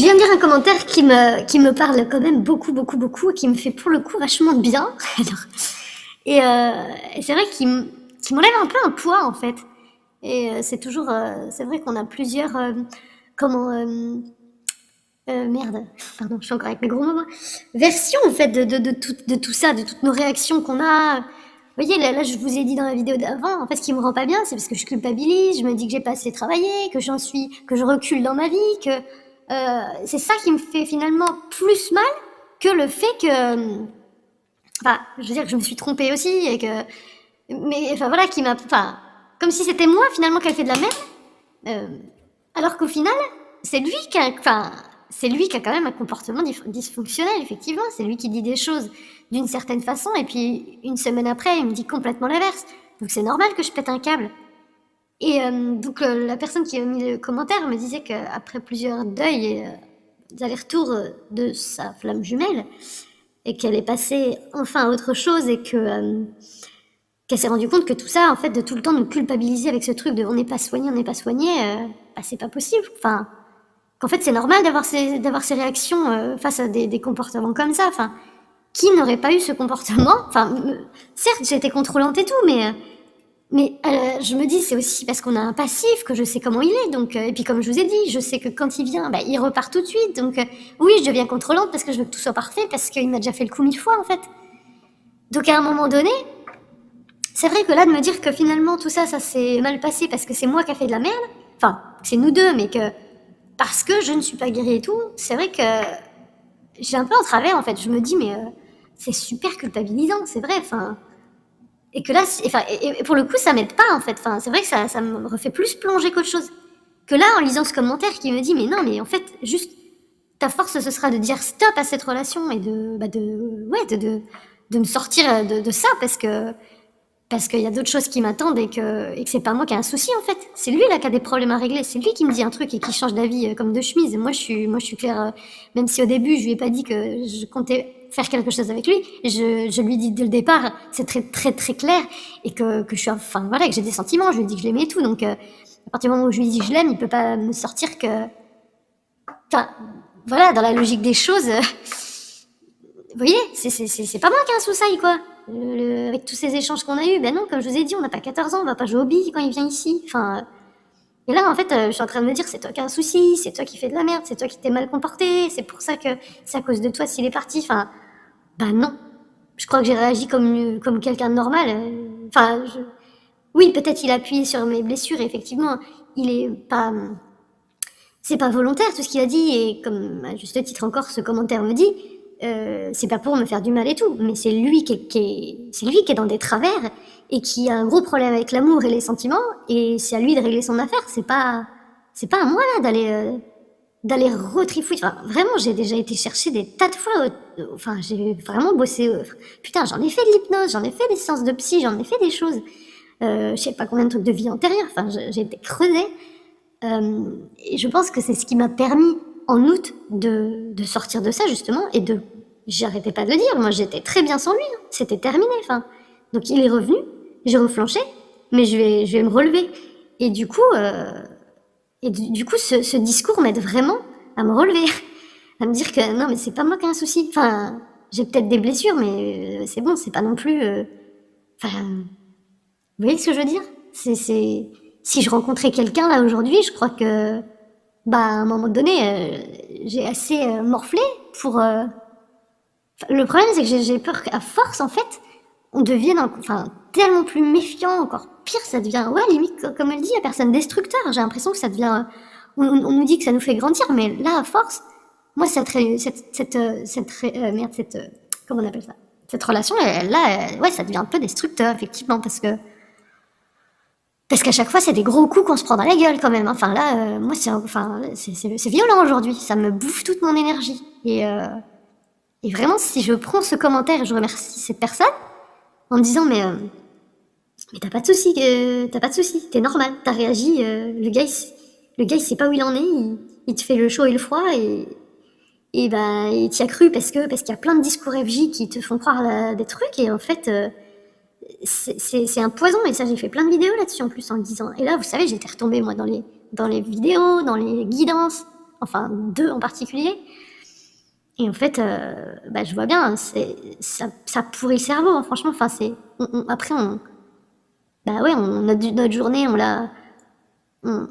viens de lire un commentaire qui me parle quand même beaucoup, beaucoup, beaucoup, et qui me fait pour le coup vachement de bien. Alors, et c'est vrai qu'il m'enlève un peu un poids en fait. Et c'est toujours, c'est vrai qu'on a plusieurs, comment, merde, pardon, je suis encore avec mes gros mots, moi. Versions en fait de tout ça, de toutes nos réactions qu'on a. Vous voyez, là, je vous ai dit dans la vidéo d'avant, en fait, ce qui me rend pas bien, c'est parce que je culpabilise, je me dis que j'ai pas assez travaillé, que que je recule dans ma vie, que c'est ça qui me fait finalement plus mal que le fait que, enfin, je veux dire que je me suis trompée aussi et que, mais enfin voilà, enfin, comme si c'était moi finalement qui a fait de la merde, euh, alors qu'au final, c'est lui enfin, c'est lui qui a quand même un comportement dysfonctionnel, effectivement. C'est lui qui dit des choses d'une certaine façon, et puis une semaine après, il me dit complètement l'inverse. Donc c'est normal que je pète un câble. Et donc la personne qui a mis le commentaire me disait qu'après plusieurs deuils et des allers-retours de sa flamme jumelle, et qu'elle est passée enfin à autre chose, et qu'elle s'est rendue compte que tout ça, en fait, de tout le temps nous culpabiliser avec ce truc de on n'est pas soigné, on n'est pas soigné, bah, c'est pas possible. Enfin, qu'en fait, c'est normal d'avoir ces réactions face à des comportements comme ça. Enfin, qui n'aurait pas eu ce comportement? Enfin, certes, j'ai été contrôlante et tout, mais je me dis, c'est aussi parce qu'on a un passif que je sais comment il est. Donc, et puis, comme je vous ai dit, je sais que quand il vient, bah, il repart tout de suite. Donc, oui, je deviens contrôlante parce que je veux que tout soit parfait, parce qu'il m'a déjà fait le coup 1000 fois, en fait. Donc, à un moment donné, c'est vrai que là, de me dire que finalement tout ça, ça s'est mal passé parce que c'est moi qui a fait de la merde, enfin, c'est nous deux, mais que parce que je ne suis pas guérie et tout, c'est vrai que j'ai un peu en travers en fait. Je me dis, mais c'est super culpabilisant, c'est vrai, enfin. Et que là, enfin, et pour le coup, ça m'aide pas en fait. Enfin, c'est vrai que ça me refait plus plonger qu'autre chose. Que là, en lisant ce commentaire qui me dit, mais non, mais en fait, juste ta force, ce sera de dire stop à cette relation et ouais, de me sortir de ça parce qu'il y a d'autres choses qui m'attendent et que c'est pas moi qui ai un souci en fait. C'est lui là qui a des problèmes à régler. C'est lui qui me dit un truc et qui change d'avis comme de chemise. Moi je suis claire, même si au début je lui ai pas dit que je comptais faire quelque chose avec lui, je lui dis dès le départ, c'est très très très clair et que je suis, enfin voilà, que j'ai des sentiments. Je lui dis que je l'aimais et tout. Donc à partir du moment où je lui dis que je l'aime, il peut pas me sortir que, enfin voilà, dans la logique des choses. Vous voyez, c'est pas moi qui ai un souci, quoi. Avec tous ces échanges qu'on a eus, ben non, comme je vous ai dit, on n'a pas 14 ans, on va pas jouer au billes quand il vient ici. Enfin, et là, en fait, je suis en train de me dire, c'est toi qui as un souci, c'est toi qui fais de la merde, c'est toi qui t'es mal comporté, c'est pour ça que c'est à cause de toi s'il est parti. Enfin, bah non. Je crois que j'ai réagi comme quelqu'un de normal. Enfin, oui, peut-être il a appuyé sur mes blessures, et effectivement, il est pas. C'est pas volontaire tout ce qu'il a dit, et comme à juste titre encore ce commentaire me dit, c'est pas pour me faire du mal et tout, mais c'est lui c'est lui qui est dans des travers et qui a un gros problème avec l'amour et les sentiments, et c'est à lui de régler son affaire. C'est pas à moi là d'aller retrifouiller. Enfin, vraiment, j'ai déjà été chercher des tas de fois. Enfin, j'ai vraiment bossé. Putain, j'en ai fait de l'hypnose, j'en ai fait des séances de psy, j'en ai fait des choses. Je sais pas combien de trucs de vie antérieure. Enfin, j'ai été creusée. Et je pense que c'est ce qui m'a permis, en août, de sortir de ça, justement, et de... J'arrêtais pas de le dire, moi j'étais très bien sans lui, hein. C'était terminé, enfin. Donc il est revenu, j'ai reflanché, mais je vais me relever. Et du coup, ce discours m'aide vraiment à me relever, à me dire que non, mais c'est pas moi qui ai un souci. Enfin, j'ai peut-être des blessures, mais c'est bon, c'est pas non plus... Enfin, vous voyez ce que je veux dire? Si je rencontrais quelqu'un là aujourd'hui, je crois que, bah, à un moment donné, j'ai assez morflé pour. Le problème, c'est que j'ai peur qu'à force, en fait, on devienne enfin, tellement plus méfiant, encore pire, ça devient, ouais, limite, comme elle dit, la personne destructeur. J'ai l'impression que ça devient. On nous dit que ça nous fait grandir, mais là, à force, moi, merde, comment on appelle ça? Cette relation, ouais, ça devient un peu destructeur, effectivement, parce qu'à chaque fois, c'est des gros coups qu'on se prend dans la gueule quand même. Enfin là, moi, c'est violent aujourd'hui. Ça me bouffe toute mon énergie. Et vraiment, si je prends ce commentaire et je remercie cette personne en me disant, mais t'as pas de souci, t'es normal, t'as réagi. Le gars, il sait pas où il en est. Il te fait le chaud et le froid, et ben, il t'y a cru parce qu'il y a plein de discours FJ qui te font croire des trucs, et en fait. C'est un poison, et ça j'ai fait plein de vidéos là-dessus en plus en le disant. Et là, vous savez, j'étais retombée moi dans les vidéos, dans les guidances, enfin 2 en particulier. Et en fait, bah, je vois bien, hein, ça pourrit le cerveau, hein, franchement. Enfin, après, bah ouais, notre journée, on,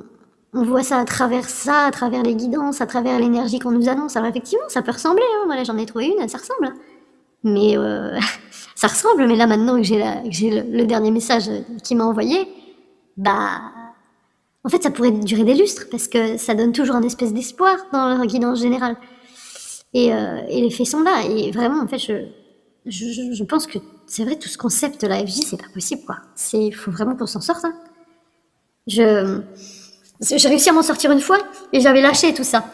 on voit ça, à travers les guidances, à travers l'énergie qu'on nous annonce. Alors effectivement, ça peut ressembler, hein, voilà, j'en ai trouvé une, ça ressemble, hein. Mais ça ressemble, mais là maintenant que j'ai le dernier message qu'il m'a envoyé, bah en fait ça pourrait durer des lustres parce que ça donne toujours un espèce d'espoir dans leur guidance générale. Et les faits sont là. Et vraiment, en fait, je pense que c'est vrai, tout ce concept de la FJ, c'est pas possible, quoi. Il faut vraiment qu'on s'en sorte, hein. Je, j'ai réussi à m'en sortir une fois et j'avais lâché tout ça.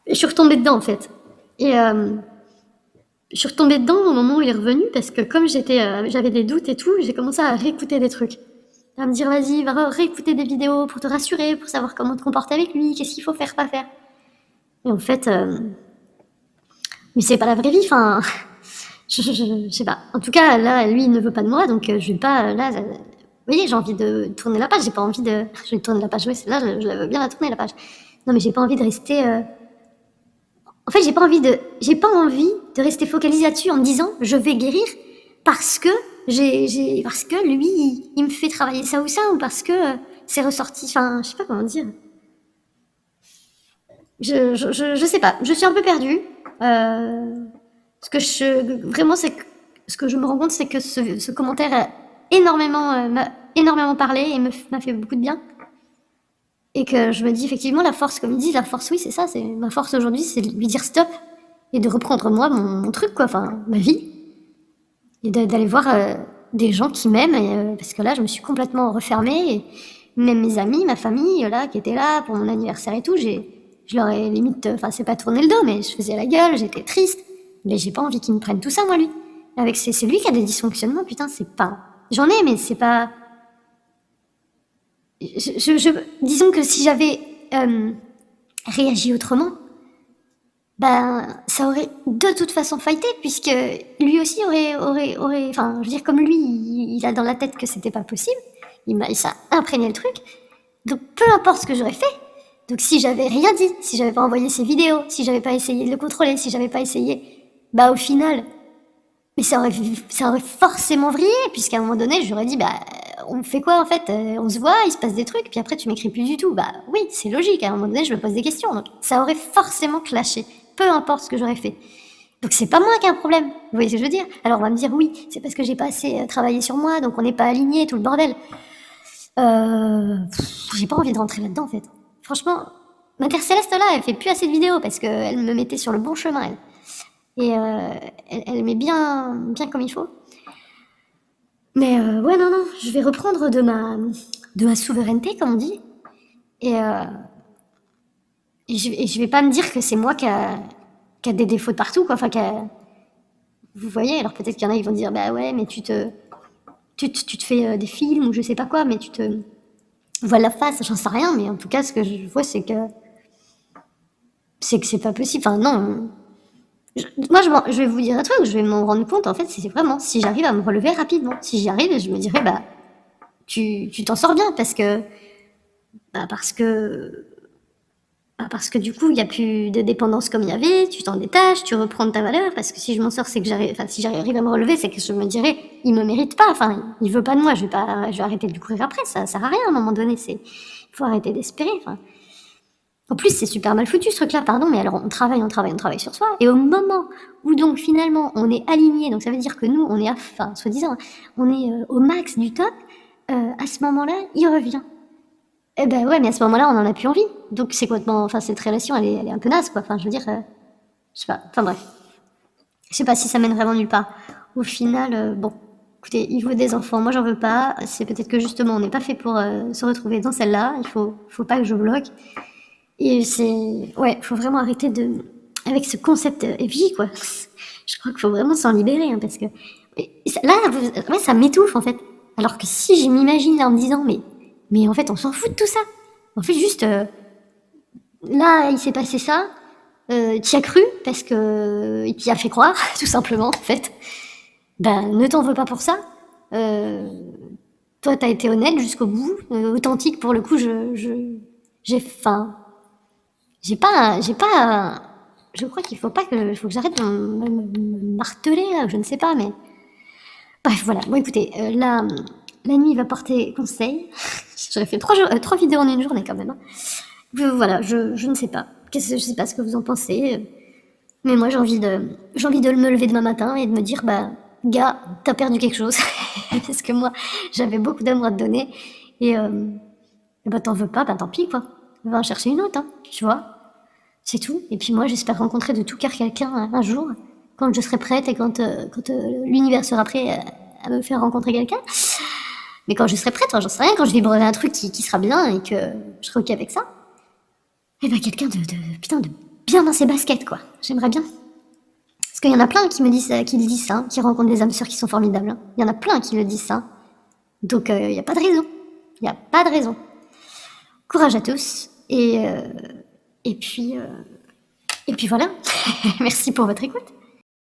Et je suis retombée dedans, en fait. Et je suis retombée dedans au moment où il est revenu parce que comme j'avais des doutes et tout, j'ai commencé à réécouter des trucs. À me dire, vas-y, va réécouter des vidéos pour te rassurer, pour savoir comment te comporter avec lui, qu'est-ce qu'il faut faire, pas faire. Et en fait, mais c'est pas la vraie vie, enfin, je sais pas. En tout cas, là, lui, il ne veut pas de moi, donc je vais pas, là, vous voyez, j'ai envie de tourner la page, j'ai pas envie de, je vais tourner la page, ouais, là, je la veux bien la tourner, la page. Non, mais j'ai pas envie de rester, en fait, j'ai pas envie de rester focalisée là-dessus en me disant, je vais guérir parce que parce que lui, il me fait travailler ça ou ça, ou parce que c'est ressorti, enfin, je sais pas comment dire. Je sais pas, je suis un peu perdue. Ce que vraiment, ce que je me rends compte, c'est que ce commentaire m'a énormément parlé et m'a fait beaucoup de bien. Et que je me dis effectivement, la force, comme il dit, la force, oui, c'est ça, c'est ma force aujourd'hui, c'est de lui dire stop et de reprendre moi mon truc, quoi, enfin, ma vie. Et d'aller voir des gens qui m'aiment, parce que là, je me suis complètement refermée. Et même mes amis, ma famille, là, qui étaient là pour mon anniversaire et tout, je leur ai limite, enfin, c'est pas tourné le dos, mais je faisais la gueule, j'étais triste. Mais j'ai pas envie qu'ils me prennent tout ça, moi, lui. C'est lui qui a des dysfonctionnements, putain, c'est pas. J'en ai, mais c'est pas. Disons que si j'avais réagi autrement, ben, ça aurait de toute façon fighté, puisque lui aussi enfin, je veux dire, comme lui, il a dans la tête que c'était pas possible, il s'est imprégné le truc, donc peu importe ce que j'aurais fait, donc si j'avais rien dit, si j'avais pas envoyé ces vidéos, si j'avais pas essayé de le contrôler, si j'avais pas essayé, bah au final, mais ça aurait forcément vrillé, puisqu'à un moment donné, j'aurais dit, bah, on fait quoi en fait? On se voit, il se passe des trucs, puis après tu m'écris plus du tout. Bah oui, c'est logique, à un moment donné, je me pose des questions, donc ça aurait forcément clashé, peu importe ce que j'aurais fait. Donc c'est pas moi qui ai un problème, vous voyez ce que je veux dire? Alors on va me dire, oui, c'est parce que j'ai pas assez travaillé sur moi, donc on n'est pas aligné, tout le bordel. J'ai pas envie de rentrer là-dedans en fait. Franchement, ma Terre Céleste là, elle fait plus assez de vidéos parce qu'elle me mettait sur le bon chemin, elle. Et elle met bien comme il faut. Mais ouais, non, je vais reprendre de ma souveraineté, comme on dit. Et, et je vais pas me dire que c'est moi qui a des défauts de partout, quoi. Enfin, vous voyez, alors peut-être qu'il y en a qui vont dire, bah ouais, mais tu te fais des films ou je sais pas quoi, mais tu te voiles la face, j'en sais rien. Mais en tout cas, ce que je vois, c'est que c'est pas possible. Enfin, non. Moi, je vais vous dire un truc, je vais m'en rendre compte, en fait, c'est vraiment si j'arrive à me relever rapidement. Si j'y arrive, je me dirais, bah, tu t'en sors bien parce que, bah, parce que, parce que du coup, il n'y a plus de dépendance comme il y avait, tu t'en détaches, tu reprends de ta valeur, parce que si je m'en sors, c'est que enfin, si j'arrive à me relever, c'est que je me dirais, il me mérite pas, enfin, il veut pas de moi, je vais arrêter de lui courir après, ça sert à rien à un moment donné, il faut arrêter d'espérer, enfin. En plus, c'est super mal foutu ce truc-là, pardon, mais alors on travaille sur soi, et au moment où donc finalement on est aligné, donc ça veut dire que nous, on est enfin, soi-disant, on est au max du top, à ce moment-là, il revient. Eh ben ouais, mais à ce moment-là, on en a plus envie. Donc c'est complètement, enfin, cette relation, elle est un peu naze, quoi. Enfin, je veux dire, je sais pas, enfin bref. Je sais pas si ça mène vraiment nulle part. Au final, bon, écoutez, il veut des enfants, moi j'en veux pas. C'est peut-être que justement, on n'est pas fait pour se retrouver dans celle-là. Faut pas que je bloque. Et ouais, faut vraiment arrêter avec ce concept FJ, quoi. Je crois qu'il faut vraiment s'en libérer, hein, parce que là, ouais, ça m'étouffe, en fait. Alors que si je m'imagine en me disant, mais en fait, on s'en fout de tout ça. En fait, juste, là, il s'est passé ça, t'y as cru, parce que il t'y a fait croire, tout simplement, en fait. Ben, ne t'en veux pas pour ça. Toi, t'as été honnête jusqu'au bout, authentique, pour le coup, j'ai faim. j'ai pas, je crois qu'il faut pas que, faut que j'arrête de me marteler là, je ne sais pas, mais bref, voilà. Bon, écoutez, la nuit va porter conseil. J'aurais fait 3 vidéos en une journée quand même, hein. Voilà, je ne sais pas. Je sais pas ce que vous en pensez, mais moi j'ai envie de me lever demain matin et de me dire, bah, gars, t'as perdu quelque chose. Parce que moi, j'avais beaucoup d'amour à te donner et bah, t'en veux pas, bah, tant pis, quoi. Va en chercher une autre, hein, tu vois. C'est tout. Et puis moi, j'espère rencontrer de tout cœur quelqu'un un jour, quand je serai prête et quand l'univers sera prêt à me faire rencontrer quelqu'un. Mais quand je serai prête, hein, j'en sais rien, quand je vibrerai un truc qui sera bien et que je serai ok avec ça, et bah quelqu'un putain, de bien dans ses baskets, quoi. J'aimerais bien. Parce qu'il y en a plein qui me disent, qui le disent ça, hein, qui rencontrent des âmes sœurs qui sont formidables, hein. Il y en a plein qui le disent ça. Donc il n'y a pas de raison. Il n'y a pas de raison. Courage à tous et puis voilà. Merci pour votre écoute.